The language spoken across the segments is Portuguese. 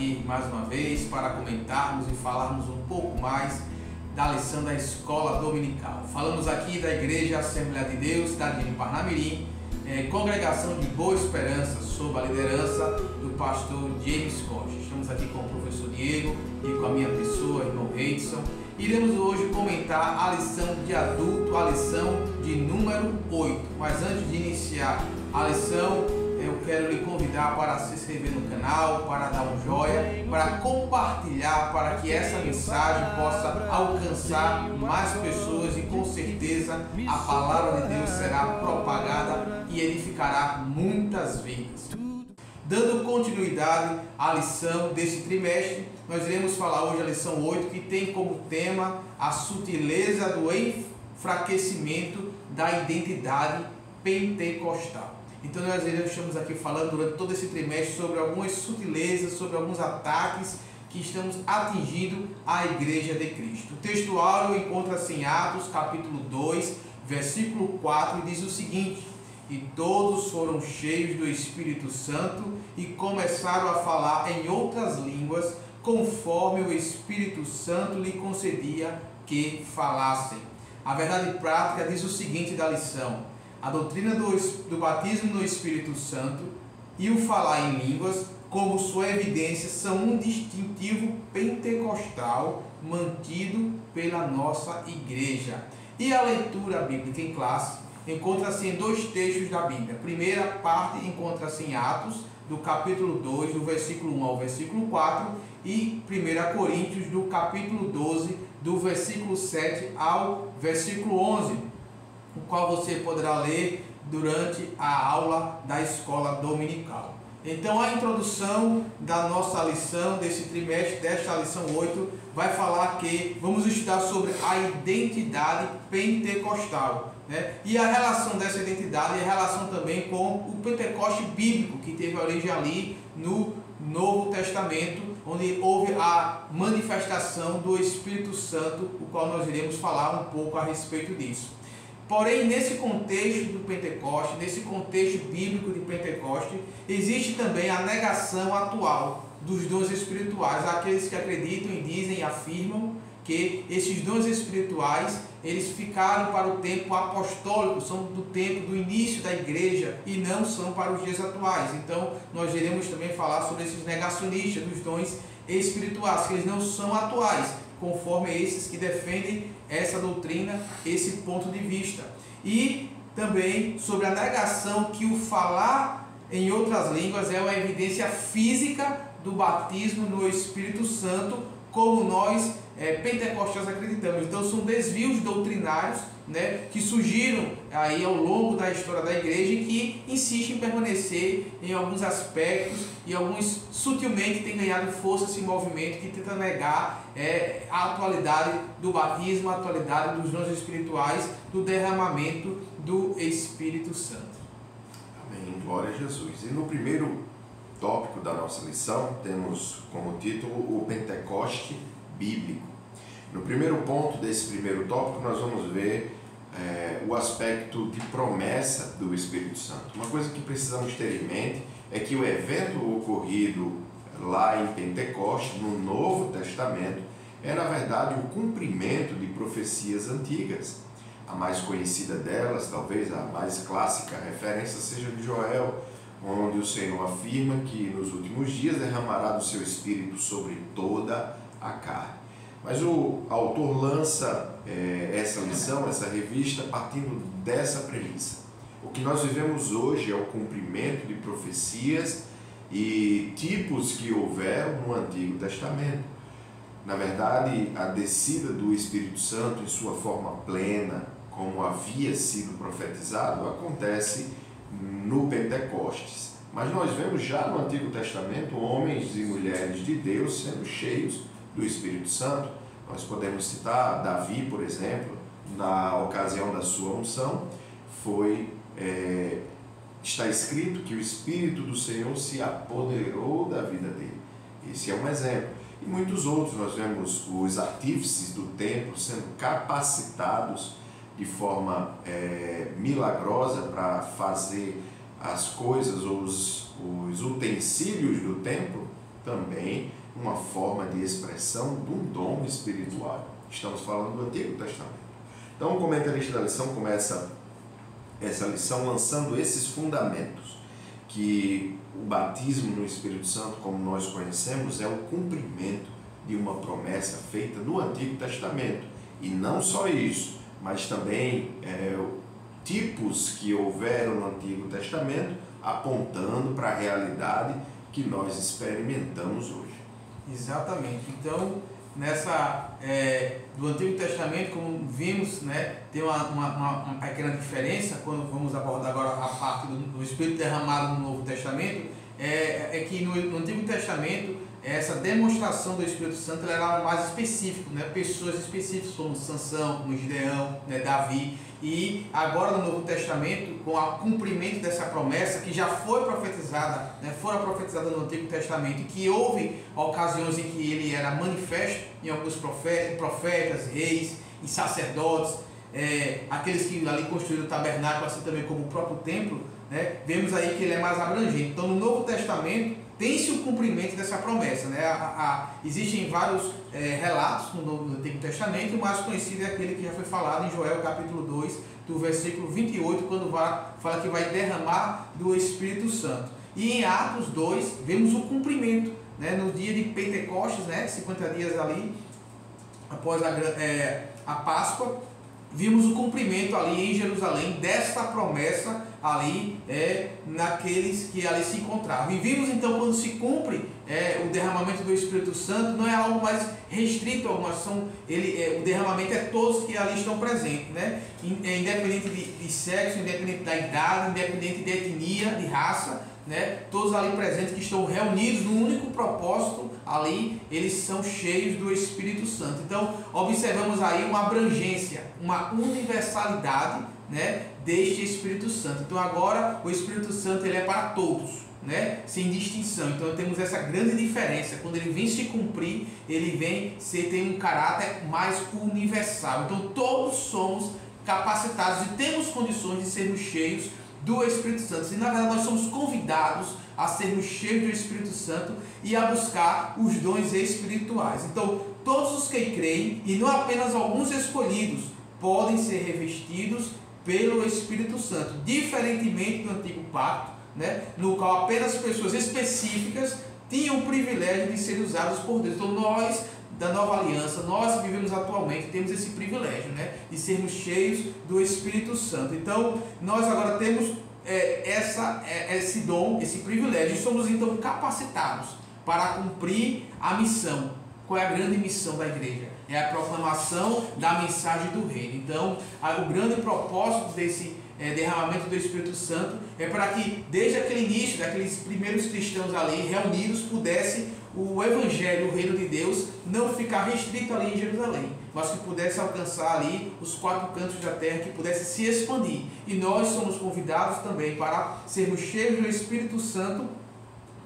aqui mais uma vez para comentarmos e falarmos um pouco mais da lição da escola dominical. Falamos aqui da Igreja Assembleia de Deus, cidade de Parnamirim, congregação de Boa Esperança, sob a liderança do pastor James Costa. Estamos aqui com o professor Diego e com a minha pessoa, irmão Edson. Iremos hoje comentar a lição de adulto, a lição de número 8. Mas antes de iniciar a lição, eu quero lhe convidar para se inscrever no canal, para dar um joinha, para compartilhar, para que essa mensagem possa alcançar mais pessoas e com certeza a palavra de Deus será propagada e edificará muitas vidas. Dando continuidade à lição desse trimestre, nós iremos falar hoje a lição 8, que tem como tema a sutileza do enfraquecimento da identidade pentecostal. Então nós estamos aqui falando durante todo esse trimestre sobre algumas sutilezas, sobre alguns ataques que estamos atingindo a Igreja de Cristo. O texto áureo encontra-se em Atos capítulo 2, versículo 4, e diz o seguinte: e todos foram cheios do Espírito Santo e começaram a falar em outras línguas, conforme o Espírito Santo lhe concedia que falassem. A verdade prática diz o seguinte da lição: a doutrina do batismo no Espírito Santo e o falar em línguas, como sua evidência, são um distintivo pentecostal mantido pela nossa igreja. E a leitura bíblica em classe encontra-se em dois textos da Bíblia. A primeira parte encontra-se em Atos, do capítulo 2, do versículo 1 ao versículo 4, e 1 Coríntios, do capítulo 12, do versículo 7 ao versículo 11, o qual você poderá ler durante a aula da escola dominical. Então, a introdução da nossa lição desse trimestre, desta lição 8, vai falar que vamos estudar sobre a identidade pentecostal, né? E a relação dessa identidade e a relação também com o Pentecoste bíblico, que teve origem ali no Novo Testamento, onde houve a manifestação do Espírito Santo, o qual nós iremos falar um pouco a respeito disso. Porém, nesse contexto do Pentecoste, nesse contexto bíblico de Pentecoste, existe também a negação atual dos dons espirituais. Aqueles que acreditam e dizem e afirmam que esses dons espirituais, eles ficaram para o tempo apostólico, são do tempo do início da igreja e não são para os dias atuais. Então, nós iremos também falar sobre esses negacionistas dos dons espirituais, que eles não são atuais, conforme esses que defendem essa doutrina, esse ponto de vista. E também sobre a negação que o falar em outras línguas é uma evidência física do batismo no Espírito Santo, como nós pentecostais acreditamos. Então são desvios doutrinários, né, que surgiram aí ao longo da história da igreja e que insistem em permanecer em alguns aspectos e alguns sutilmente têm ganhado força esse movimento que tenta negar a atualidade do batismo, a atualidade dos dons espirituais, do derramamento do Espírito Santo. Amém, glória a Jesus. E no primeiro tópico da nossa lição temos como título o Pentecoste bíblico. No primeiro ponto desse primeiro tópico nós vamos ver o aspecto de promessa do Espírito Santo. Uma coisa que precisamos ter em mente é que o evento ocorrido lá em Pentecoste, no Novo Testamento, é na verdade o cumprimento de profecias antigas. A mais conhecida delas, talvez a mais clássica referência, seja de Joel, onde o Senhor afirma que nos últimos dias derramará do seu Espírito sobre toda a carne. Mas o autor lança essa lição, essa revista, partindo dessa premissa. O que nós vivemos hoje é o cumprimento de profecias e tipos que houveram no Antigo Testamento. Na verdade, a descida do Espírito Santo em sua forma plena, como havia sido profetizado, acontece no Pentecostes. Mas nós vemos já no Antigo Testamento homens e mulheres de Deus sendo cheios do Espírito Santo. Nós podemos citar Davi, por exemplo, na ocasião da sua unção, está escrito que o Espírito do Senhor se apoderou da vida dele. Esse é um exemplo. E muitos outros, nós vemos os artífices do templo sendo capacitados de forma milagrosa para fazer as coisas ou os utensílios do templo também uma forma de expressão de um dom espiritual. Estamos falando do Antigo Testamento. Então o comentarista da lição começa essa lição lançando esses fundamentos, que o batismo no Espírito Santo, como nós conhecemos, é o cumprimento de uma promessa feita no Antigo Testamento. E não só isso, mas também tipos que houveram no Antigo Testamento apontando para a realidade que nós experimentamos hoje. Exatamente. Então, do Antigo Testamento, como vimos, né, tem uma pequena diferença quando vamos abordar agora a parte do Espírito derramado no Novo Testamento, que no Antigo Testamento essa demonstração do Espírito Santo ela era mais específica, né? Pessoas específicas como Sansão, como Gideão, né? Davi. E agora no Novo Testamento, com o cumprimento dessa promessa que já foi profetizada, né? Fora profetizada no Antigo Testamento, que houve ocasiões em que ele era manifesto em alguns profetas, reis e sacerdotes, aqueles que ali construíram o tabernáculo, assim também como o próprio templo, né? Vemos aí que ele é mais abrangente. Então no Novo Testamento tem-se o cumprimento dessa promessa, né? Existem vários relatos no Antigo Testamento, o mais conhecido é aquele que já foi falado em Joel capítulo 2, do versículo 28, quando fala que vai derramar do Espírito Santo. E em Atos 2, vemos o cumprimento, né? No dia de Pentecostes, né? 50 dias ali, após a Páscoa, vimos o cumprimento ali em Jerusalém dessa promessa ali naqueles que ali se encontravam. E vimos então quando se cumpre o derramamento do Espírito Santo, não é algo mais restrito a algumas, o derramamento é todos que ali estão presentes, né? Independente de sexo, independente da idade, independente de etnia, de raça, né? Todos ali presentes que estão reunidos no único propósito ali, eles são cheios do Espírito Santo. Então observamos aí uma abrangência, uma universalidade, né, deste Espírito Santo. Então agora o Espírito Santo ele é para todos, né, sem distinção. Então temos essa grande diferença. Quando ele vem se cumprir, ele tem um caráter mais universal. Então todos somos capacitados e temos condições de sermos cheios do Espírito Santo. E na verdade nós somos convidados a sermos cheios do Espírito Santo e a buscar os dons espirituais. Então todos os que creem, e não apenas alguns escolhidos, podem ser revestidos pelo Espírito Santo, diferentemente do Antigo Pacto, né, no qual apenas pessoas específicas tinham o privilégio de serem usadas por Deus. Então nós, da Nova Aliança, nós que vivemos atualmente, temos esse privilégio, né, de sermos cheios do Espírito Santo. Então nós agora temos esse dom, esse privilégio, e somos então capacitados para cumprir a missão. Qual é a grande missão da igreja? É a proclamação da mensagem do reino. Então, o grande propósito desse derramamento do Espírito Santo é para que, desde aquele início, daqueles primeiros cristãos ali reunidos, pudesse o Evangelho, o reino de Deus, não ficar restrito ali em Jerusalém, mas que pudesse alcançar ali os 4 cantos da terra, que pudesse se expandir. E nós somos convidados também para sermos cheios do Espírito Santo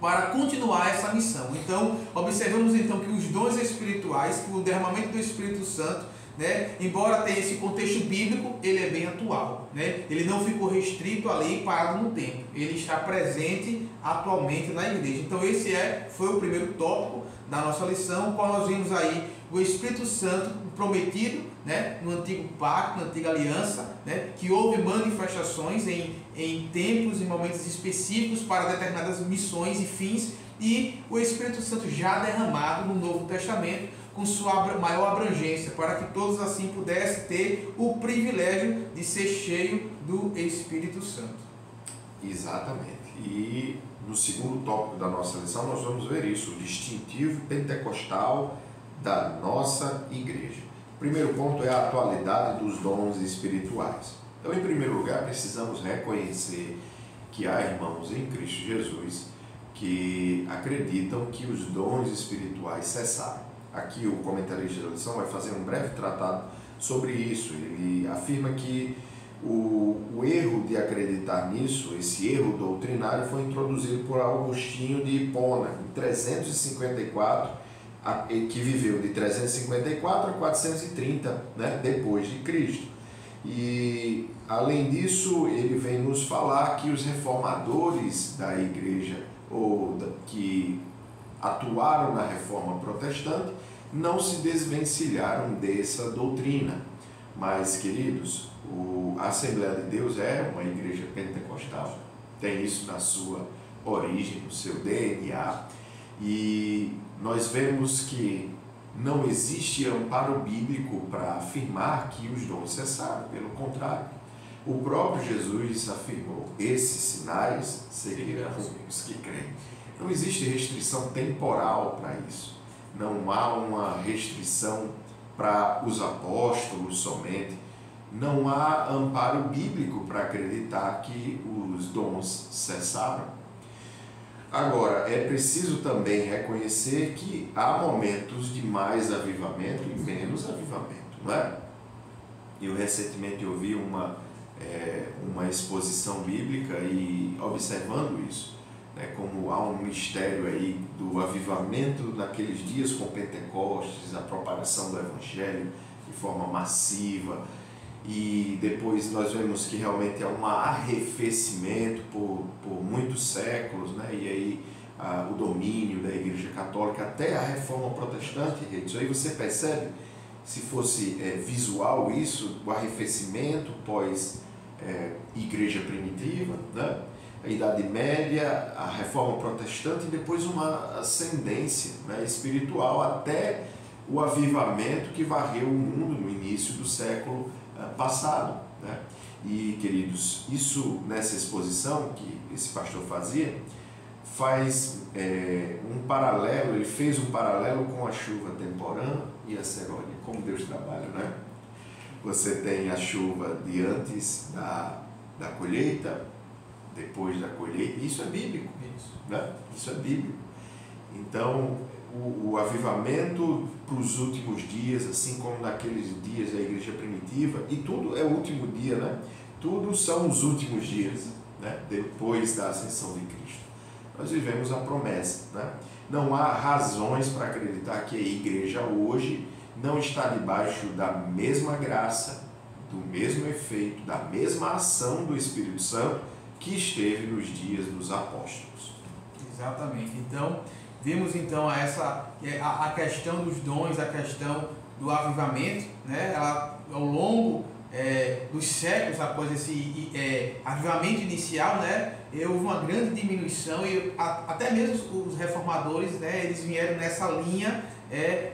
para continuar essa missão. Então, observamos então que os dons espirituais, que o derramamento do Espírito Santo, né, embora tenha esse contexto bíblico, ele é bem atual, né? Ele não ficou restrito ali, parado no tempo. Ele está presente atualmente na igreja. Então esse foi o primeiro tópico da nossa lição, qual nós vimos aí o Espírito Santo prometido, né, no Antigo Pacto, na Antiga Aliança, né, que houve manifestações em tempos e momentos específicos para determinadas missões e fins, e o Espírito Santo já derramado no Novo Testamento, com sua maior abrangência, para que todos assim pudessem ter o privilégio de ser cheio do Espírito Santo. Exatamente. E no segundo tópico da nossa lição nós vamos ver isso, o distintivo pentecostal da nossa igreja. O primeiro ponto é a atualidade dos dons espirituais. Então, em primeiro lugar, precisamos reconhecer que há irmãos em Cristo Jesus que acreditam que os dons espirituais cessaram. Aqui o comentarista da lição vai fazer um breve tratado sobre isso. Ele afirma que o erro de acreditar nisso, esse erro doutrinário, foi introduzido por Agostinho de Hipona, em 354, que viveu de 354 a 430, né, depois de Cristo. E, além disso, ele vem nos falar que os reformadores da igreja, que atuaram na Reforma Protestante não se desvencilharam dessa doutrina. Mas, queridos, a Assembleia de Deus é uma igreja pentecostal, tem isso na sua origem, no seu DNA, e nós vemos que não existe amparo bíblico para afirmar que os dons cessaram. Pelo contrário, o próprio Jesus afirmou: esses sinais seguirão os que creem. Não existe restrição temporal para isso, não há uma restrição para os apóstolos somente, não há amparo bíblico para acreditar que os dons cessaram. Agora, é preciso também reconhecer que há momentos de mais avivamento e menos avivamento, não é? Eu recentemente ouvi uma exposição bíblica e observando isso, né, como há um mistério aí do avivamento naqueles dias com Pentecostes, a propagação do Evangelho de forma massiva, e depois nós vemos que realmente é um arrefecimento por muitos séculos, né? E aí o domínio da Igreja Católica até a Reforma Protestante. Isso aí você percebe, se fosse visual isso, o arrefecimento pós Igreja Primitiva, né? A Idade Média, a Reforma Protestante e depois uma ascendência, né, espiritual até o avivamento que varreu o mundo no início do século passado, né? E, queridos, isso nessa exposição que esse pastor fazia, faz um paralelo, ele fez um paralelo com a chuva temporã e a serôdia, como Deus trabalha, né? Você tem a chuva de antes da colheita, depois da colheita, isso é bíblico, né? Isso é bíblico. Então, o avivamento para os últimos dias, assim como naqueles dias da igreja primitiva, e tudo é o último dia, né? Tudo são os últimos dias, né? Depois da ascensão de Cristo. Nós vivemos a promessa, né? Não há razões para acreditar que a igreja hoje não está debaixo da mesma graça, do mesmo efeito, da mesma ação do Espírito Santo que esteve nos dias dos apóstolos. Exatamente. Então, vimos então a questão dos dons, a questão do avivamento, né? Ela, ao longo dos séculos após esse avivamento inicial, né? Houve uma grande diminuição e até mesmo os reformadores, né? Eles vieram nessa linha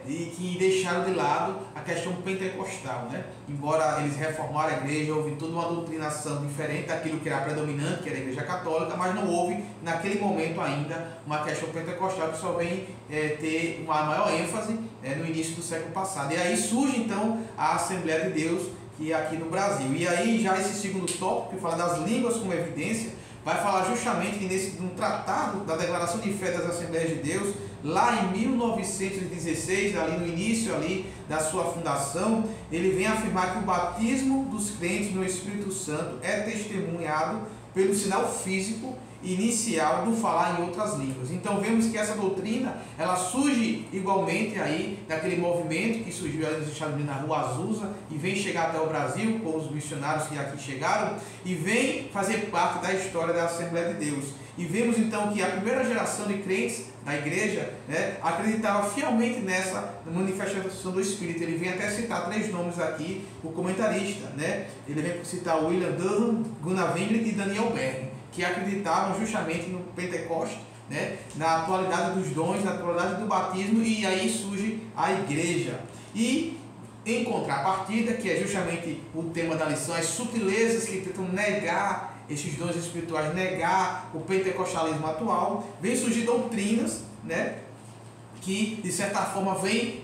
e que deixaram de lado a questão pentecostal, né? Embora eles reformaram a igreja, houve toda uma doutrinação diferente daquilo que era predominante, que era a igreja católica, mas não houve naquele momento ainda uma questão pentecostal que só vem ter uma maior ênfase no início do século passado. E aí surge então a Assembleia de Deus, que é aqui no Brasil. E aí já esse segundo tópico, que fala das línguas como evidência, vai falar justamente que no tratado da Declaração de Fé das Assembleias de Deus, lá em 1916, ali no início ali da sua fundação, ele vem afirmar que o batismo dos crentes no Espírito Santo é testemunhado pelo sinal físico inicial do falar em outras línguas. Então vemos que essa doutrina, ela surge igualmente aí daquele movimento que surgiu ali nos Estados Unidos, na Rua Azusa, e vem chegar até o Brasil com os missionários que aqui chegaram, e vem fazer parte da história da Assembleia de Deus. E vemos então que a primeira geração de crentes da igreja, né, acreditava fielmente nessa manifestação do Espírito. Ele vem até citar 3 nomes aqui, o comentarista, né? Ele vem citar William Durham, Gunnar Wingren e Daniel Berg, que acreditavam justamente no Pentecoste, né, na atualidade dos dons, na atualidade do batismo, e aí surge a igreja. E em contrapartida, que é justamente o tema da lição, as sutilezas que tentam negar esses dons espirituais, negar o pentecostalismo atual, vem surgir doutrinas, né, que de certa forma vem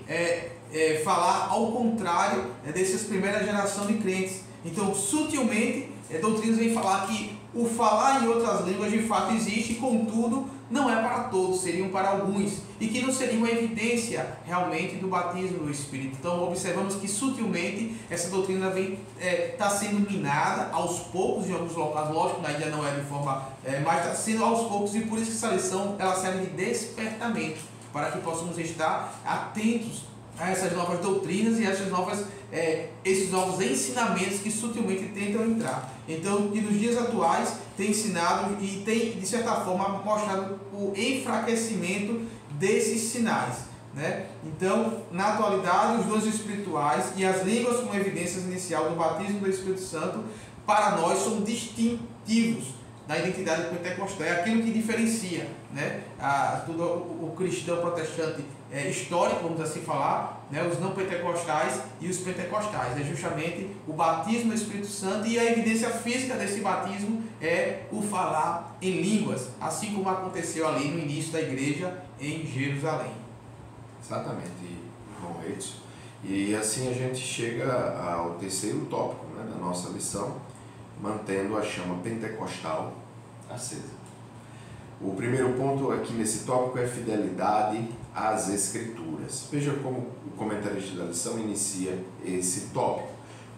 falar ao contrário dessas primeiras gerações de crentes. Então, sutilmente, doutrinas vêm falar que o falar em outras línguas de fato existe, contudo, não é para todos, seriam para alguns, e que não seria uma evidência realmente do batismo do Espírito. Então, observamos que sutilmente essa doutrina vem está sendo minada aos poucos em alguns locais, lógico, ainda não é de forma, mas está sendo aos poucos, e por isso que essa lição ela serve de despertamento, para que possamos estar atentos a essas novas doutrinas e esses novos ensinamentos que sutilmente tentam entrar. Então, e nos dias atuais tem ensinado e tem, de certa forma, mostrado o enfraquecimento desses sinais, né? Então, na atualidade, os dons espirituais e as línguas como evidências inicial do batismo do Espírito Santo, para nós, são distintivos da identidade pentecostal. É aquilo que diferencia, né, o cristão protestante histórico, vamos assim falar, né, os não pentecostais e os pentecostais. É justamente o batismo do Espírito Santo, e a evidência física desse batismo é o falar em línguas, assim como aconteceu ali no início da igreja em Jerusalém. Exatamente, irmão Edson. E assim a gente chega ao terceiro tópico, né, da nossa lição, mantendo a chama pentecostal acesa. O primeiro ponto aqui nesse tópico é fidelidade às Escrituras. Veja como o comentarista da lição inicia esse tópico.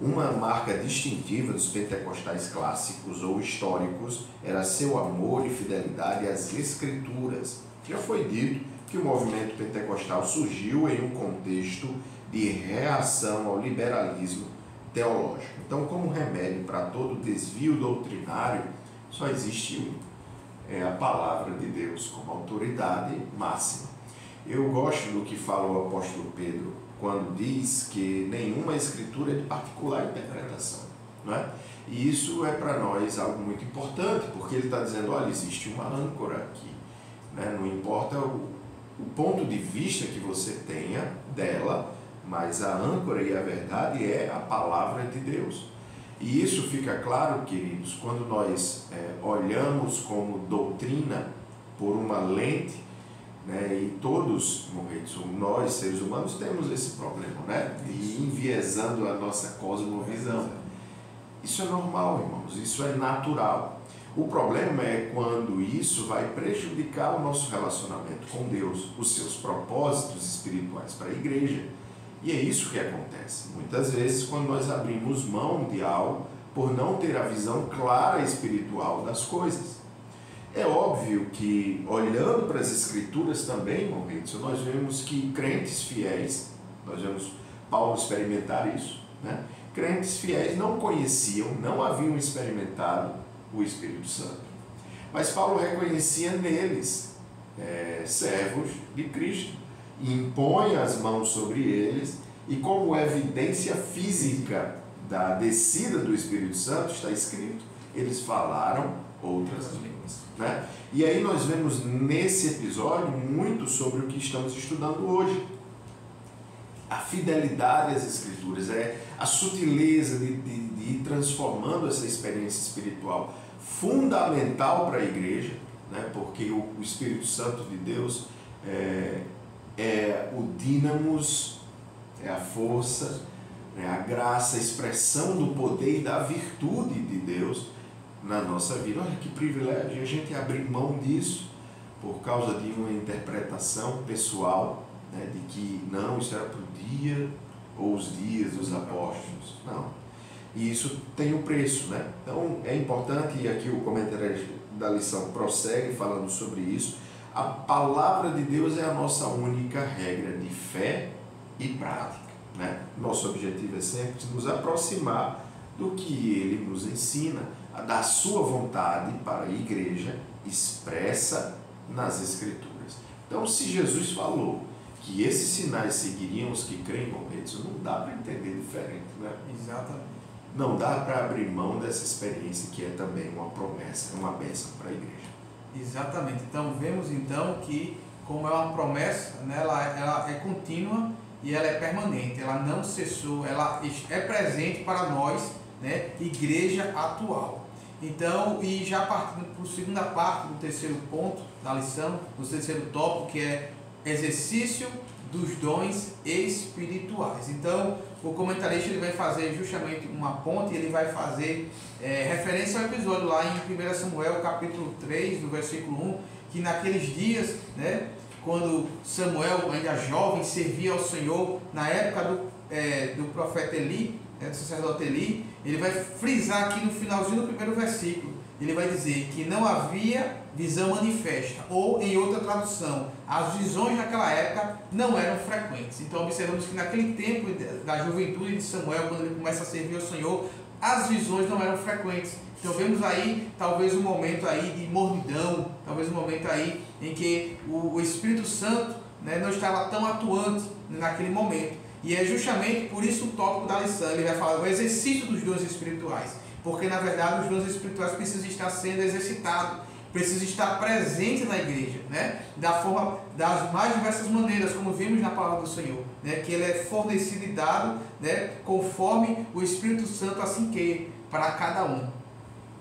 Uma marca distintiva dos pentecostais clássicos ou históricos era seu amor e fidelidade às Escrituras. Já foi dito que o movimento pentecostal surgiu em um contexto de reação ao liberalismo teológico. Então, como remédio para todo desvio doutrinário, só existe um. É a palavra de Deus como autoridade máxima. Eu gosto do que fala o apóstolo Pedro quando diz que nenhuma escritura é de particular interpretação, não é? E isso é para nós algo muito importante, porque ele está dizendo, olha, existe uma âncora aqui, né? Não importa o ponto de vista que você tenha dela, mas a âncora e a verdade é a palavra de Deus. E isso fica claro, queridos, quando nós olhamos como doutrina por uma lente, né, e todos, nós seres humanos temos esse problema, né, de enviesando a nossa cosmovisão. Isso é normal, irmãos, isso é natural. O problema é quando isso vai prejudicar o nosso relacionamento com Deus, os seus propósitos espirituais para a igreja. E é isso que acontece. Muitas vezes, quando nós abrimos mão de algo por não ter a visão clara espiritual das coisas. É óbvio que, olhando para as Escrituras também, nós vemos que crentes fiéis, nós vemos Paulo experimentar isso, né? Crentes fiéis não conheciam, não haviam experimentado o Espírito Santo. Mas Paulo reconhecia neles servos de Cristo, e impõe as mãos sobre eles, e como evidência física da descida do Espírito Santo, está escrito, eles falaram outras línguas, né? E aí nós vemos nesse episódio muito sobre o que estamos estudando hoje. A fidelidade às Escrituras, a sutileza de ir transformando essa experiência espiritual fundamental para a igreja, né? Porque o Espírito Santo de Deus é o dínamos, é a força, é a graça, a expressão do poder e da virtude de Deus na nossa vida. Olha que privilégio a gente abrir mão disso por causa de uma interpretação pessoal, né, de que não, isso era para o dia ou os dias dos apóstolos. Não. E isso tem um preço, né? Então é importante, e aqui o comentário da lição prossegue falando sobre isso. A palavra de Deus é a nossa única regra de fé e prática, né? Nosso objetivo é sempre nos aproximar do que Ele nos ensina, da sua vontade para a igreja expressa nas Escrituras. Então, se Jesus falou que esses sinais seguiriam os que creem com eles, não dá para entender diferente, né? Exatamente. Não dá para abrir mão dessa experiência que é também uma promessa, uma bênção para a igreja. Exatamente. Então, vemos então que, como é uma promessa, né, ela é contínua e ela é permanente, ela não cessou, ela é presente para nós, né, igreja atual. Então, e já partindo para a segunda parte do terceiro ponto da lição, do terceiro tópico, que é exercício dos dons espirituais. Então, o comentarista ele vai fazer justamente uma ponte, ele vai fazer referência ao episódio lá em 1 Samuel, capítulo 3, do versículo 1, que naqueles dias, né, quando Samuel, ainda jovem, servia ao Senhor, na época do profeta Eli, do sacerdote Eli, ele vai frisar aqui no finalzinho do primeiro versículo, ele vai dizer que não havia visão manifesta, ou em outra tradução, as visões naquela época não eram frequentes. Então observamos que naquele tempo da juventude de Samuel, quando ele começa a servir ao Senhor, as visões não eram frequentes. Então vemos aí talvez um momento aí de mornidão, talvez um momento aí em que o Espírito Santo, né, não estava tão atuante naquele momento. E é justamente por isso o tópico da lição, ele vai falar do exercício dos dons espirituais, porque na verdade os dons espirituais precisam estar sendo exercitados, precisam estar presentes na igreja, né, das mais diversas maneiras, como vimos na palavra do Senhor, né, que ele é fornecido e dado, né, conforme o Espírito Santo assim quer, para cada um.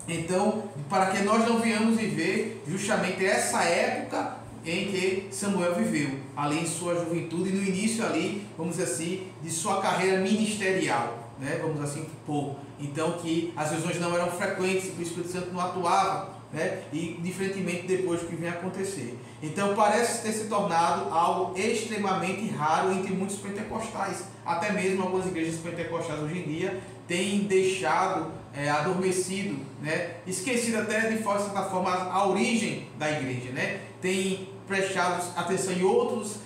Então, para que nós não venhamos viver justamente essa época em que Samuel viveu, ali em sua juventude e no início ali, vamos dizer assim, de sua carreira ministerial, né? Vamos assim pôr. Então, que as visões não eram frequentes, que o Espírito Santo não atuava, né? E diferentemente depois do que vem acontecer. Então, parece ter se tornado algo extremamente raro entre muitos pentecostais. Até mesmo algumas igrejas pentecostais hoje em dia têm deixado adormecido, né? Esquecido até de certa forma a origem da igreja, né? Tem prestado atenção em outras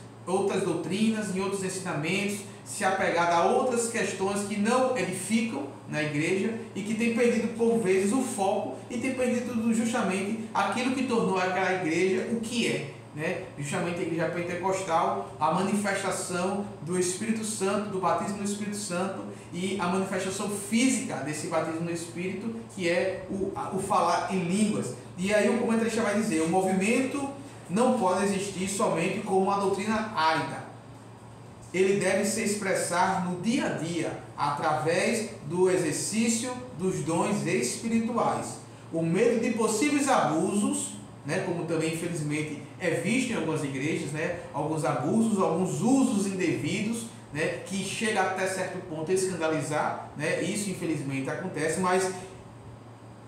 doutrinas, em outros ensinamentos, se apegado a outras questões que não edificam na igreja e que tem perdido por vezes o foco e tem perdido justamente aquilo que tornou aquela igreja o que é, né? Justamente a igreja pentecostal, a manifestação do Espírito Santo, do batismo no Espírito Santo e a manifestação física desse batismo no Espírito, que é o falar em línguas. E aí o comentarista vai dizer, o movimento não pode existir somente como uma doutrina árida. Ele deve se expressar no dia a dia, através do exercício dos dons espirituais. O medo de possíveis abusos, né, como também infelizmente é visto em algumas igrejas, né, alguns abusos, alguns usos indevidos, né, que chega até certo ponto a escandalizar, né, isso infelizmente acontece, mas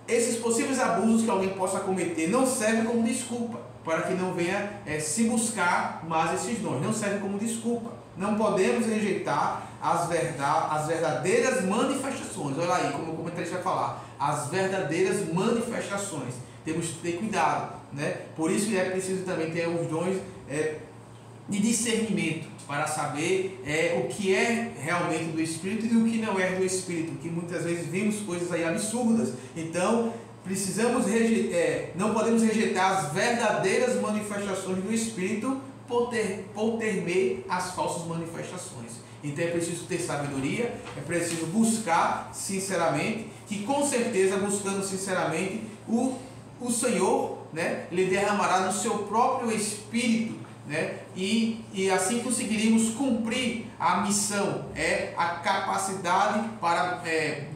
esses possíveis abusos que alguém possa cometer não servem como desculpa para que não venha se buscar mais esses dons, não servem como desculpa. Não podemos rejeitar as verdadeiras manifestações. Olha aí, como o comentarista vai falar, as verdadeiras manifestações. Temos que ter cuidado, né? Por isso que é preciso também ter os dons de discernimento, para saber o que é realmente do Espírito e o que não é do Espírito, que muitas vezes vimos coisas aí absurdas. Então, precisamos não podemos rejeitar as verdadeiras manifestações do Espírito por temer as falsas manifestações. Então é preciso ter sabedoria, é preciso buscar sinceramente, que com certeza buscando sinceramente o Senhor, né, Ele derramará no seu próprio Espírito, né, e assim conseguiríamos cumprir a missão, a capacidade para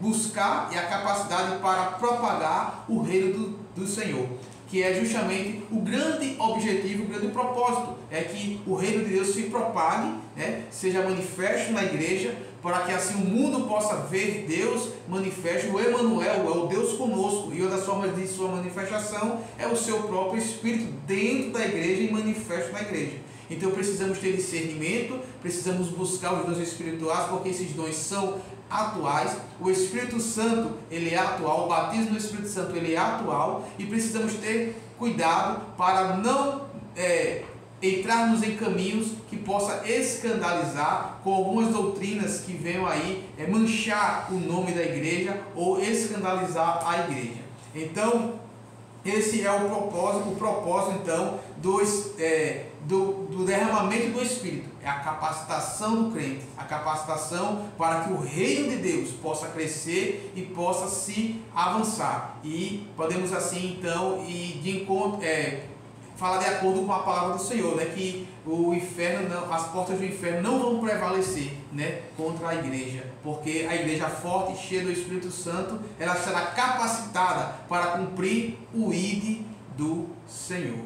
buscar e a capacidade para propagar o reino do Senhor, que é justamente o grande objetivo, o grande propósito, é que o reino de Deus se propague, né, seja manifesto na igreja, para que assim o mundo possa ver Deus manifesto, o Emanuel, é o Deus conosco, e uma das formas de sua manifestação é o seu próprio Espírito dentro da igreja e manifesto na igreja. Então precisamos ter discernimento, precisamos buscar os dons espirituais, porque esses dons são atuais. O Espírito Santo, ele é atual, o batismo do Espírito Santo, ele é atual, e precisamos ter cuidado para não entrarmos em caminhos que possa escandalizar com algumas doutrinas que venham aí manchar o nome da igreja ou escandalizar a igreja. Então, esse é o propósito então do derramamento do Espírito, é a capacitação do crente, a capacitação para que o reino de Deus possa crescer e possa se avançar. E podemos assim então falar de acordo com a palavra do Senhor, né, que o inferno as portas do inferno não vão prevalecer, né, contra a igreja, porque a igreja forte, cheia do Espírito Santo, ela será capacitada para cumprir o ID do Senhor.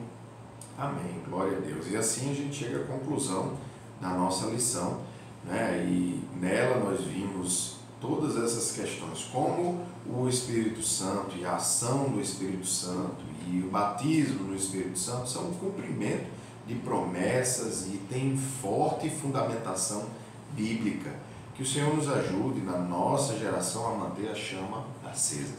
Amém, glória a Deus. E assim a gente chega à conclusão da nossa lição, né? E nela nós vimos todas essas questões, como o Espírito Santo e a ação do Espírito Santo e o batismo no Espírito Santo são um cumprimento de promessas e tem forte fundamentação bíblica. Que o Senhor nos ajude na nossa geração a manter a chama acesa.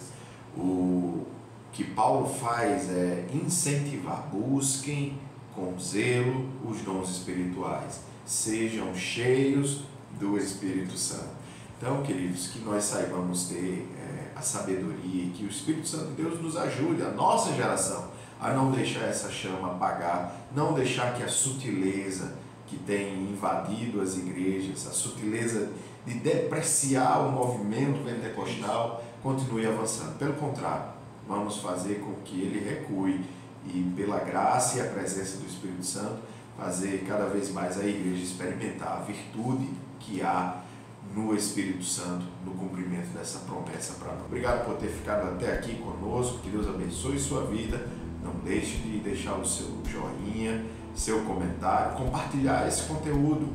O que Paulo faz é incentivar, busquem com zelo os dons espirituais, sejam cheios do Espírito Santo. Então, queridos, que nós saibamos ter a sabedoria e que o Espírito Santo de Deus nos ajude, a nossa geração, a não deixar essa chama apagar, não deixar que a sutileza que tem invadido as igrejas, a sutileza de depreciar o movimento pentecostal continue avançando. Pelo contrário, vamos fazer com que ele recue e, pela graça e a presença do Espírito Santo, fazer cada vez mais a igreja experimentar a virtude que há no Espírito Santo, no cumprimento dessa promessa para nós. Obrigado por ter ficado até aqui conosco, que Deus abençoe sua vida. Não deixe de deixar o seu joinha, seu comentário, compartilhar esse conteúdo.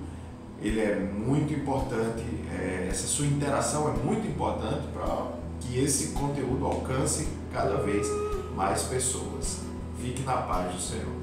Ele é muito importante, essa sua interação é muito importante para que esse conteúdo alcance cada vez mais pessoas. Fique na paz do Senhor.